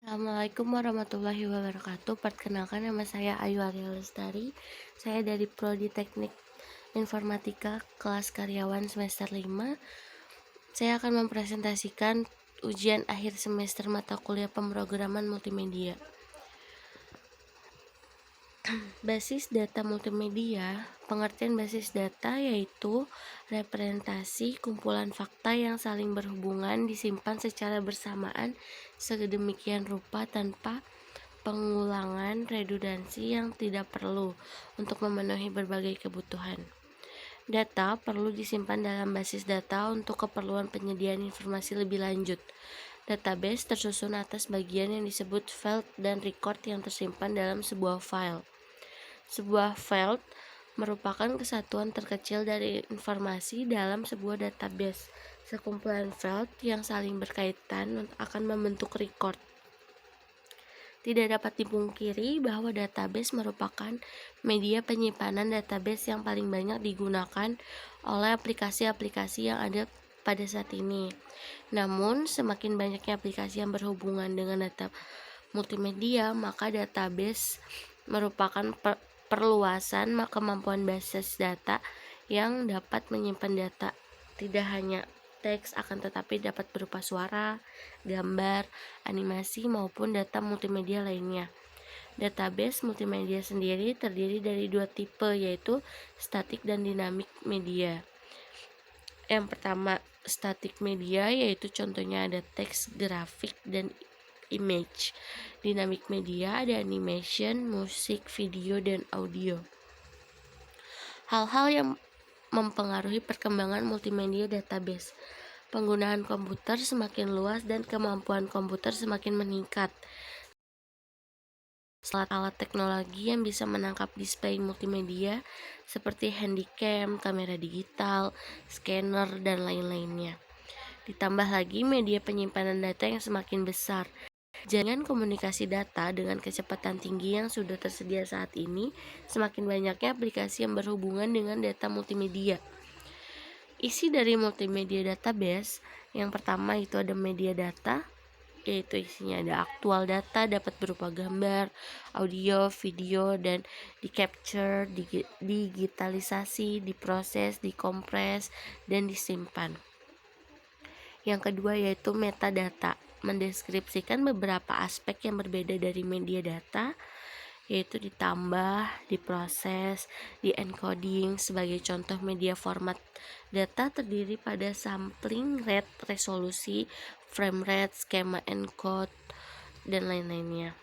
Assalamualaikum warahmatullahi wabarakatuh. Perkenalkan, nama saya Ayu Arya Lestari. Saya dari Prodi Teknik Informatika kelas karyawan semester 5. Saya akan mempresentasikan ujian akhir semester mata kuliah pemrograman multimedia. Basis data multimedia. Pengertian basis data yaitu representasi kumpulan fakta yang saling berhubungan disimpan secara bersamaan sedemikian rupa tanpa pengulangan redundansi yang tidak perlu untuk memenuhi berbagai kebutuhan. Data perlu disimpan dalam basis data untuk keperluan penyediaan informasi lebih lanjut. Database tersusun atas bagian yang disebut field dan record yang tersimpan dalam sebuah file. Sebuah field merupakan kesatuan terkecil dari informasi dalam sebuah database. Sekumpulan field yang saling berkaitan akan membentuk record. Tidak dapat dipungkiri bahwa database merupakan media penyimpanan database yang paling banyak digunakan oleh aplikasi-aplikasi yang ada pada saat ini. Namun, semakin banyaknya aplikasi yang berhubungan dengan data multimedia, maka database merupakan perluasan kemampuan basis data yang dapat menyimpan data tidak hanya teks, akan tetapi dapat berupa suara, gambar, animasi, maupun data multimedia lainnya. Database multimedia sendiri terdiri dari dua tipe, yaitu static dan dynamic media. Yang pertama, static media, yaitu contohnya ada teks, grafik, dan image. Dynamic media ada animation, musik, video, dan audio. Hal-hal yang mempengaruhi perkembangan multimedia database. Penggunaan komputer semakin luas dan kemampuan komputer semakin meningkat. Alat-alat teknologi yang bisa menangkap display multimedia seperti handycam, kamera digital, scanner, dan lain-lainnya. Ditambah lagi media penyimpanan data yang semakin besar. Jaringan komunikasi data dengan kecepatan tinggi yang sudah tersedia saat ini, semakin banyaknya aplikasi yang berhubungan dengan data multimedia. Isi dari multimedia database, yang pertama itu ada media data, yaitu isinya ada aktual data, dapat berupa gambar, audio, video, dan di-capture, digitalisasi, diproses, dikompres, dan disimpan. Yang kedua yaitu metadata, mendeskripsikan beberapa aspek yang berbeda dari media data, yaitu ditambah, diproses, di-encoding. Sebagai contoh, media format data terdiri pada sampling rate, resolusi, frame rate, skema encode, dan lain-lainnya.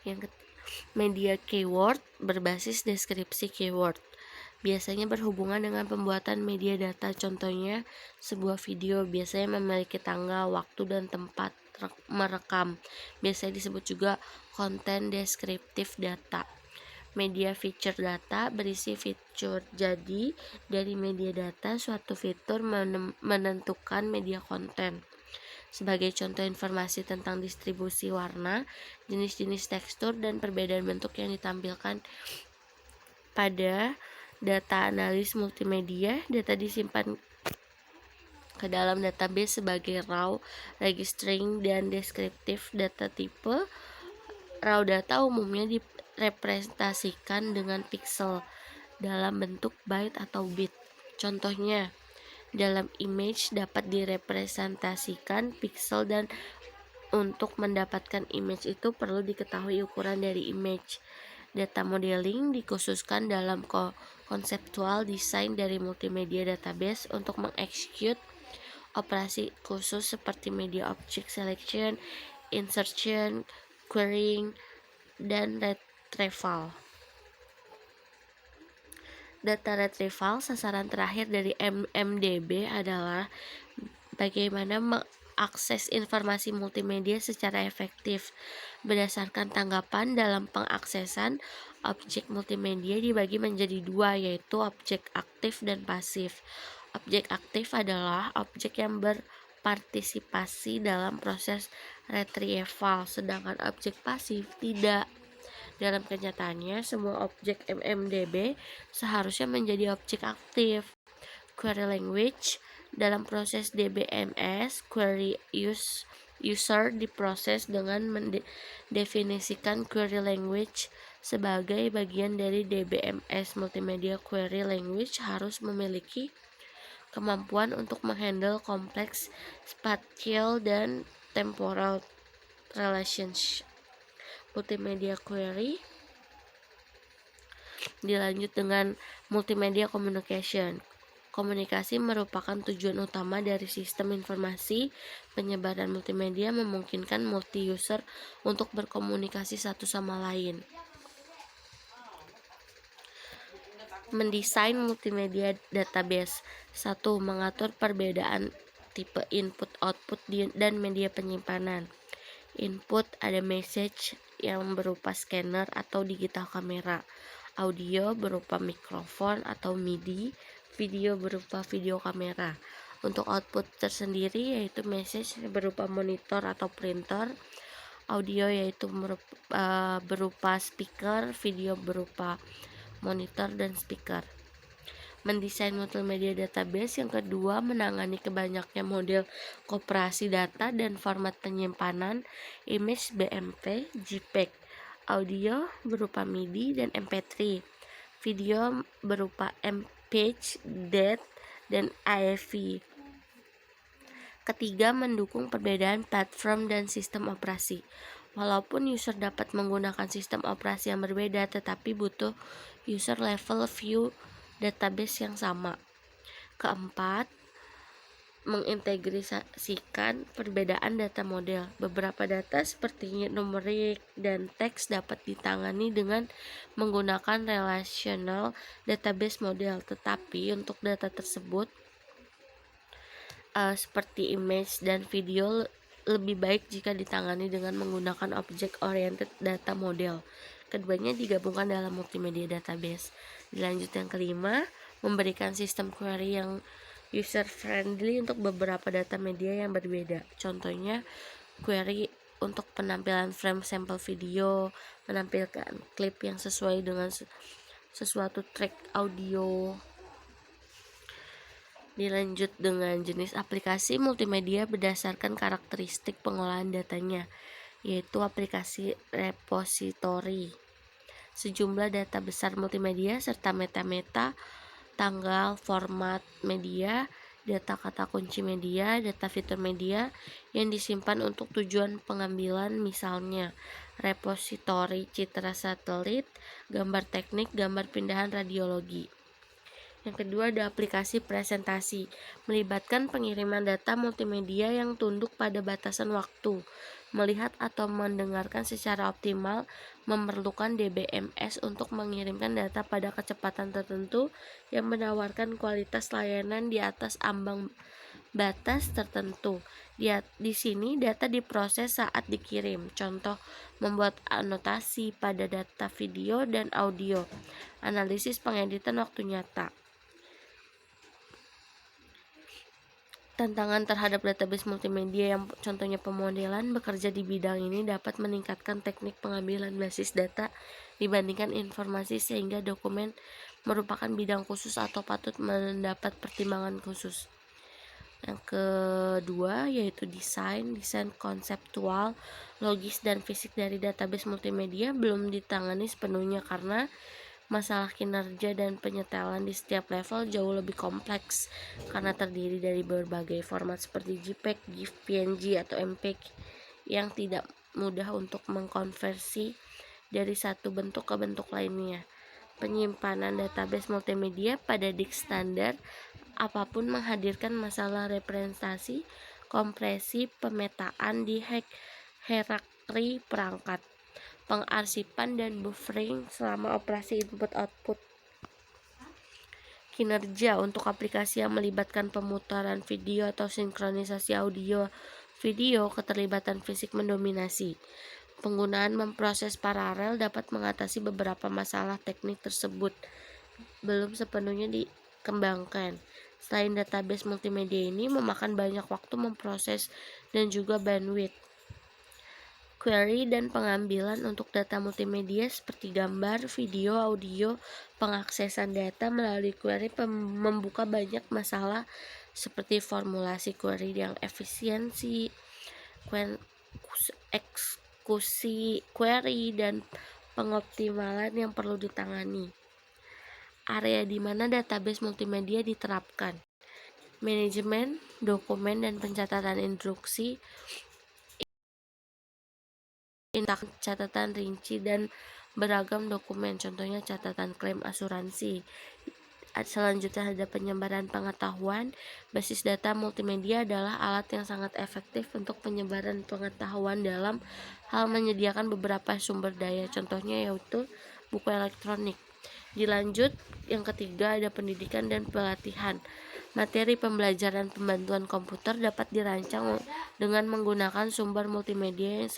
Yang media keyword berbasis deskripsi keyword. Biasanya berhubungan dengan pembuatan media data. Contohnya, sebuah video biasanya memiliki tanggal, waktu, dan tempat merekam. Biasanya disebut juga konten deskriptif data. Media feature data berisi fitur. Jadi, dari media data, suatu fitur menentukan media konten. Sebagai contoh, informasi tentang distribusi warna, jenis-jenis tekstur, dan perbedaan bentuk yang ditampilkan pada data analis multimedia. Data disimpan ke dalam database sebagai raw, registering, dan deskriptif data tipe. Raw data umumnya direpresentasikan dengan pixel dalam bentuk byte atau bit. Contohnya, dalam image dapat direpresentasikan pixel, dan untuk mendapatkan image itu perlu diketahui ukuran dari image. Data modeling dikhususkan dalam konseptual design dari multimedia database untuk mengeksekut operasi khusus seperti media object selection, insertion, querying, dan retrieval. Data retrieval, sasaran terakhir dari MDB adalah bagaimana mengakses informasi multimedia secara efektif. Berdasarkan tanggapan dalam pengaksesan, objek multimedia dibagi menjadi dua, yaitu objek aktif dan pasif. Objek aktif adalah objek yang berpartisipasi dalam proses retrieval, sedangkan objek pasif tidak. Dalam kenyataannya, semua objek MMDB seharusnya menjadi objek aktif. Query language dalam proses DBMS, query use User diproses dengan mendefinisikan query language sebagai bagian dari DBMS. Multimedia Query Language harus memiliki kemampuan untuk menghandle kompleks spatial dan temporal relations. Multimedia query dilanjut dengan multimedia communication. Komunikasi merupakan tujuan utama dari sistem informasi. Penyebaran multimedia memungkinkan multi-user untuk berkomunikasi satu sama lain. Mendesain multimedia database. 1. Mengatur perbedaan tipe input-output dan media penyimpanan. Input ada message yang berupa scanner atau digital kamera, audio berupa mikrofon atau MIDI, video berupa video kamera. Untuk output tersendiri yaitu message berupa monitor atau printer, audio yaitu berupa speaker, video berupa monitor dan speaker. Mendesain multimedia database. Yang kedua, menangani kebanyaknya model koperasi data dan format penyimpanan, image BMP, JPEG, audio berupa MIDI dan MP3, video berupa MPEG, DAT, dan AAV. Ketiga, mendukung perbedaan platform dan sistem operasi. Walaupun user dapat menggunakan sistem operasi yang berbeda, tetapi butuh user level view database yang sama. Keempat, mengintegrasikan perbedaan data model. Beberapa data seperti numerik dan teks dapat ditangani dengan menggunakan relational database model, tetapi untuk data tersebut seperti image dan video lebih baik jika ditangani dengan menggunakan object oriented data model. Keduanya digabungkan dalam multimedia database. Dilanjut yang kelima, memberikan sistem query yang user friendly untuk beberapa data media yang berbeda. Contohnya query untuk penampilan frame sampel video, menampilkan klip yang sesuai dengan sesuatu track audio. Dilanjut dengan jenis aplikasi multimedia berdasarkan karakteristik pengolahan datanya, yaitu aplikasi repository. Sejumlah data besar multimedia serta meta-meta, tanggal, format media, data kata kunci media, data fitur media yang disimpan untuk tujuan pengambilan, misalnya repository citra satelit, gambar teknik, gambar pindahan radiologi. Yang kedua ada aplikasi presentasi, melibatkan pengiriman data multimedia yang tunduk pada batasan waktu. Melihat atau mendengarkan secara optimal memerlukan DBMS untuk mengirimkan data pada kecepatan tertentu yang menawarkan kualitas layanan di atas ambang batas tertentu. Di sini data diproses saat dikirim. Contoh, membuat anotasi pada data video dan audio. Analisis pengeditan waktu nyata. Tantangan terhadap database multimedia yang contohnya pemodelan bekerja di bidang ini dapat meningkatkan teknik pengambilan basis data dibandingkan informasi, sehingga dokumen merupakan bidang khusus atau patut mendapat pertimbangan khusus. Yang kedua yaitu desain konseptual, logis, dan fisik dari database multimedia belum ditangani sepenuhnya karena masalah kinerja dan penyetelan di setiap level jauh lebih kompleks karena terdiri dari berbagai format seperti JPEG, GIF, PNG, atau MPEG yang tidak mudah untuk mengkonversi dari satu bentuk ke bentuk lainnya. Penyimpanan database multimedia pada disk standar apapun menghadirkan masalah representasi, kompresi, pemetaan di hierarki perangkat, pengarsipan dan buffering selama operasi input-output. Kinerja untuk aplikasi yang melibatkan pemutaran video atau sinkronisasi audio video, keterlibatan fisik mendominasi. Penggunaan memproses paralel dapat mengatasi beberapa masalah teknik tersebut belum sepenuhnya dikembangkan. Selain database multimedia ini memakan banyak waktu memproses dan juga bandwidth. Query dan pengambilan untuk data multimedia seperti gambar, video, audio. Pengaksesan data melalui query membuka banyak masalah seperti formulasi query yang efisiensi, eksekusi query, dan pengoptimalan yang perlu ditangani. Area di mana database multimedia diterapkan: manajemen, dokumen, dan pencatatan instruksi, catatan rinci, dan beragam dokumen, contohnya catatan klaim asuransi. Selanjutnya ada penyebaran pengetahuan. Basis data multimedia adalah alat yang sangat efektif untuk penyebaran pengetahuan dalam hal menyediakan beberapa sumber daya, contohnya yaitu buku elektronik. Dilanjut, yang ketiga ada pendidikan dan pelatihan. Materi pembelajaran pembantuan komputer dapat dirancang dengan menggunakan sumber multimedia yang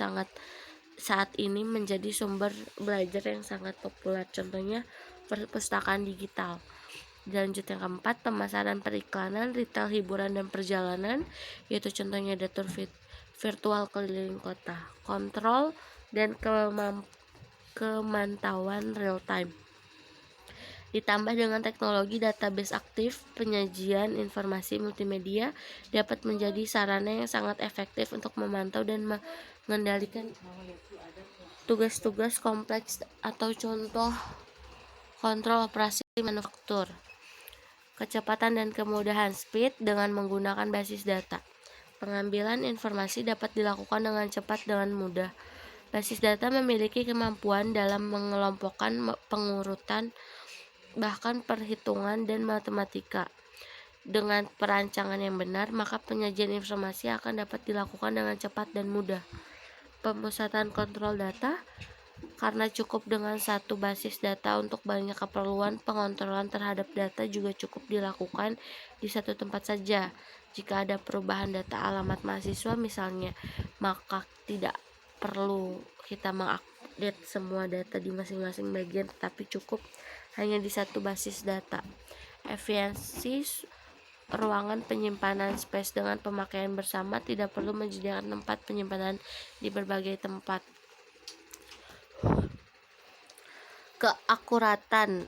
saat ini menjadi sumber belajar yang sangat populer, contohnya perpustakaan digital. Dilanjut yang keempat, pemasaran periklanan, retail, hiburan, dan perjalanan, yaitu contohnya ada tour virtual keliling kota, kontrol dan kemantauan real time. Ditambah dengan teknologi database aktif, penyajian informasi multimedia dapat menjadi sarana yang sangat efektif untuk memantau dan mengendalikan tugas-tugas kompleks atau contoh kontrol operasi manufaktur. Kecepatan dan kemudahan, speed, dengan menggunakan basis data. Pengambilan informasi dapat dilakukan dengan cepat dan mudah. Basis data memiliki kemampuan dalam mengelompokkan pengurutan, bahkan perhitungan dan matematika. Dengan perancangan yang benar, maka penyajian informasi akan dapat dilakukan dengan cepat dan mudah. Pemusatan kontrol data, karena cukup dengan satu basis data untuk banyak keperluan, pengontrolan terhadap data juga cukup dilakukan di satu tempat saja. Jika ada perubahan data alamat mahasiswa misalnya, maka tidak perlu kita mengupdate semua data di masing-masing bagian, tetapi cukup hanya di satu basis data. Efisiensi ruangan penyimpanan, space, dengan pemakaian bersama, tidak perlu menyediakan tempat penyimpanan di berbagai tempat. Keakuratan,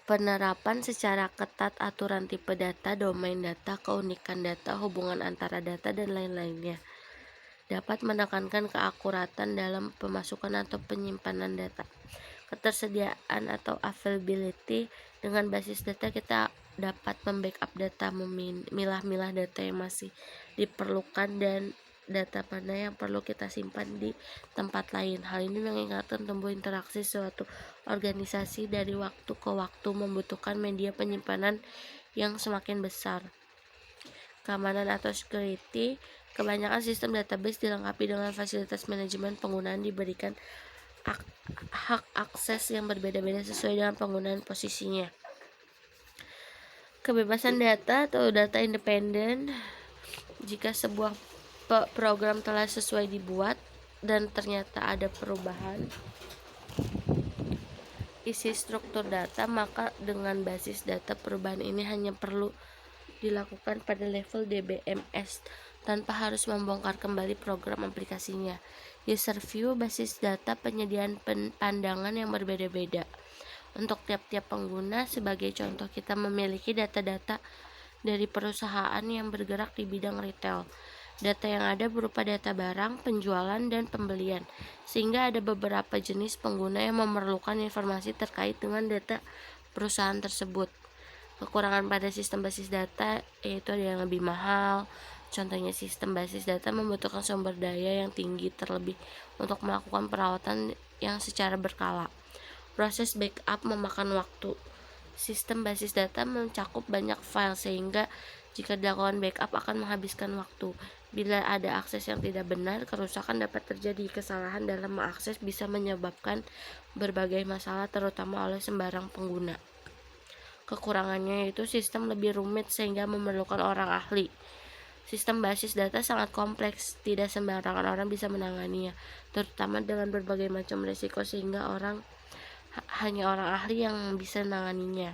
penerapan secara ketat aturan tipe data, domain data, keunikan data, hubungan antara data, dan lain-lainnya dapat menekankan keakuratan dalam pemasukan atau penyimpanan data. Ketersediaan atau availability, dengan basis data kita dapat membackup data, memilah-milah data yang masih diperlukan, dan data mana yang perlu kita simpan di tempat lain. Hal ini mengingatkan tumbuh interaksi suatu organisasi dari waktu ke waktu membutuhkan media penyimpanan yang semakin besar. Keamanan atau security, kebanyakan sistem database dilengkapi dengan fasilitas manajemen penggunaan, diberikan hak akses yang berbeda-beda sesuai dengan penggunaan posisinya. Kebebasan data atau data independen, jika sebuah program telah sesuai dibuat dan ternyata ada perubahan isi struktur data, maka dengan basis data perubahan ini hanya perlu dilakukan pada level DBMS tanpa harus membongkar kembali program aplikasinya. User view, basis data penyediaan pandangan yang berbeda-beda untuk tiap-tiap pengguna. Sebagai contoh, kita memiliki data-data dari perusahaan yang bergerak di bidang retail. Data yang ada berupa data barang, penjualan, dan pembelian, sehingga ada beberapa jenis pengguna yang memerlukan informasi terkait dengan data perusahaan tersebut. Kekurangan pada sistem basis data yaitu ada yang lebih mahal. Contohnya, sistem basis data membutuhkan sumber daya yang tinggi, terlebih untuk melakukan perawatan yang secara berkala. Proses backup memakan waktu. Sistem basis data mencakup banyak file, sehingga jika dilakukan backup akan menghabiskan waktu. Bila ada akses yang tidak benar, kerusakan dapat terjadi. Kesalahan dalam mengakses bisa menyebabkan berbagai masalah, terutama oleh sembarang pengguna. Kekurangannya yaitu sistem lebih rumit sehingga memerlukan orang ahli. Sistem basis data sangat kompleks, tidak sembarangan orang bisa menanganinya, terutama dengan berbagai macam risiko, sehingga hanya orang ahli yang bisa menanganinya.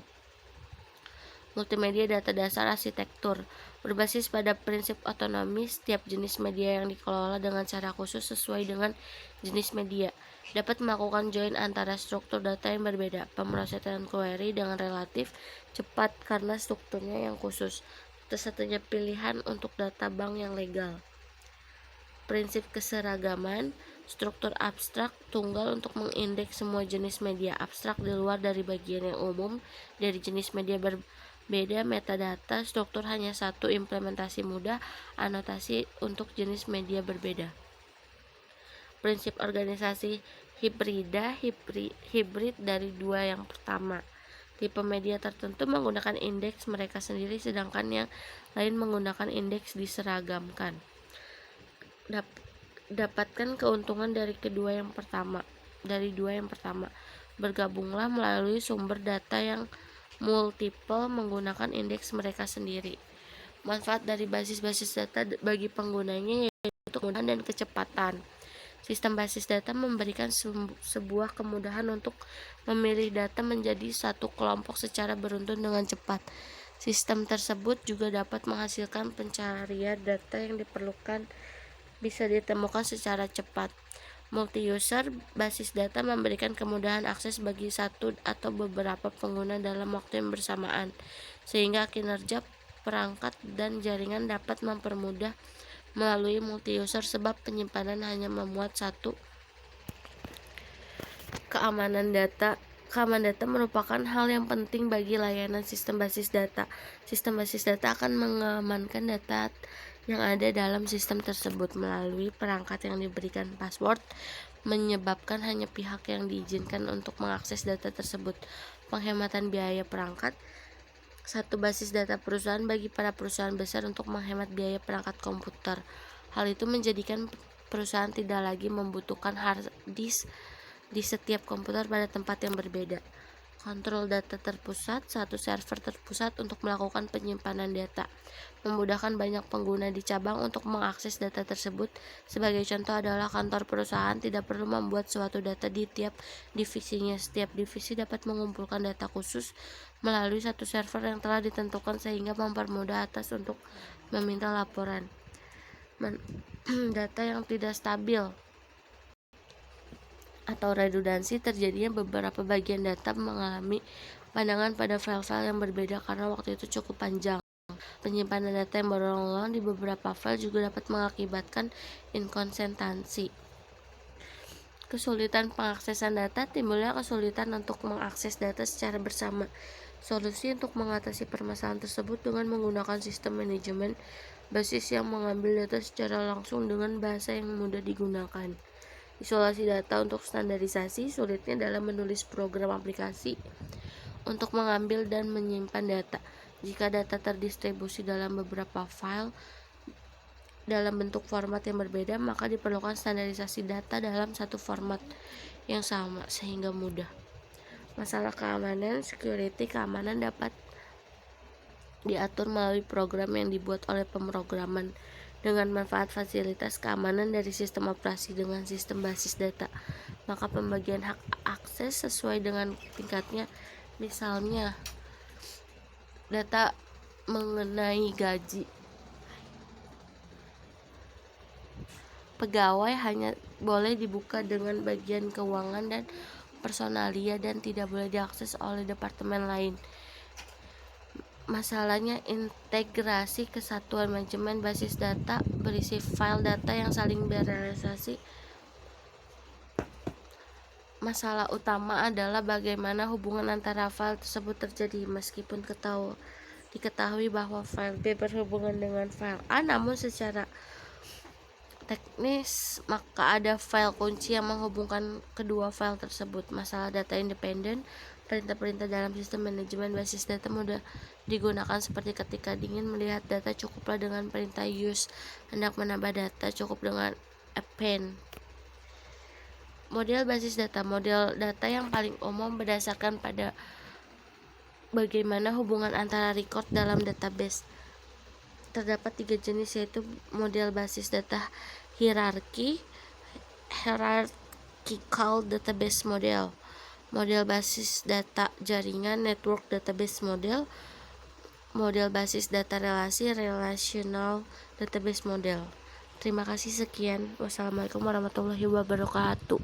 Multimedia data dasar arsitektur, berbasis pada prinsip otonomi. Setiap jenis media yang dikelola dengan cara khusus sesuai dengan jenis media dapat melakukan join antara struktur data yang berbeda. Pemrosesan query dengan relatif cepat karena strukturnya yang khusus. satu-satunya pilihan untuk data bank yang legal. Prinsip keseragaman, struktur abstrak tunggal untuk mengindeks semua jenis media abstrak di luar dari bagian yang umum dari jenis media berbeda. Metadata struktur hanya satu, implementasi mudah, anotasi untuk jenis media berbeda. Prinsip organisasi hibrid dari dua yang pertama. Tipe media tertentu menggunakan indeks mereka sendiri, sedangkan yang lain menggunakan indeks diseragamkan. Dapatkan keuntungan dari dua yang pertama. Bergabunglah melalui sumber data yang multiple menggunakan indeks mereka sendiri. Manfaat dari basis-basis data bagi penggunanya yaitu kemudahan dan kecepatan. Sistem basis data memberikan sebuah kemudahan untuk memilih data menjadi satu kelompok secara beruntun dengan cepat. Sistem tersebut juga dapat menghasilkan pencarian data yang diperlukan bisa ditemukan secara cepat. Multi-user basis data memberikan kemudahan akses bagi satu atau beberapa pengguna dalam waktu yang bersamaan, sehingga kinerja perangkat dan jaringan dapat mempermudah melalui multi-user sebab penyimpanan hanya memuat satu. Keamanan data merupakan hal yang penting bagi layanan sistem basis data. Sistem basis data akan mengamankan data yang ada dalam sistem tersebut melalui perangkat yang diberikan password, menyebabkan hanya pihak yang diizinkan untuk mengakses data tersebut. Penghematan biaya perangkat. Satu basis data perusahaan bagi para perusahaan besar untuk menghemat biaya perangkat komputer. Hal itu menjadikan perusahaan tidak lagi membutuhkan hard disk di setiap komputer pada tempat yang berbeda. Kontrol data terpusat. Satu server terpusat untuk melakukan penyimpanan data, memudahkan banyak pengguna di cabang untuk mengakses data tersebut. Sebagai contoh adalah kantor perusahaan tidak perlu membuat suatu data di tiap divisinya. Setiap divisi dapat mengumpulkan data khusus melalui satu server yang telah ditentukan sehingga mempermudah atas untuk meminta laporan. Data yang tidak stabil atau redundansi. Terjadinya beberapa bagian data mengalami pandangan pada file-file yang berbeda karena waktu itu cukup panjang. Penyimpanan data yang berulang-ulang di beberapa file juga dapat mengakibatkan inkonsistensi. Kesulitan pengaksesan data. Timbulnya kesulitan untuk mengakses data secara bersama. Solusi untuk mengatasi permasalahan tersebut dengan menggunakan sistem manajemen basis yang mengambil data secara langsung dengan bahasa yang mudah digunakan. Isolasi data. Untuk standarisasi, sulitnya dalam menulis program aplikasi untuk mengambil dan menyimpan data. Jika data terdistribusi dalam beberapa file dalam bentuk format yang berbeda, maka diperlukan standarisasi data dalam satu format yang sama sehingga mudah. Masalah keamanan, security. Keamanan dapat diatur melalui program yang dibuat oleh pemrograman dengan manfaat fasilitas keamanan dari sistem operasi dengan sistem basis data. Maka pembagian hak akses sesuai dengan tingkatnya. Misalnya data mengenai gaji pegawai hanya boleh dibuka dengan bagian keuangan dan personalia dan tidak boleh diakses oleh departemen lain. Masalahnya integrasi kesatuan manajemen basis data berisi file data yang saling berrelasi. Masalah utama adalah bagaimana hubungan antara file tersebut terjadi. Meskipun diketahui bahwa file B berhubungan dengan file A, namun secara teknis maka ada file kunci yang menghubungkan kedua file tersebut. Masalah data independen. Perintah-perintah dalam sistem manajemen basis data mudah digunakan seperti ketika ingin melihat data cukuplah dengan perintah use, hendak menambah data cukup dengan append. Model basis data. Model data yang paling umum berdasarkan pada bagaimana hubungan antara record dalam database. Terdapat 3 jenis, yaitu model basis data hierarchical database model, model basis data jaringan network database model, model basis data relasi relational database model. Terima kasih, sekian. Wassalamualaikum warahmatullahi wabarakatuh.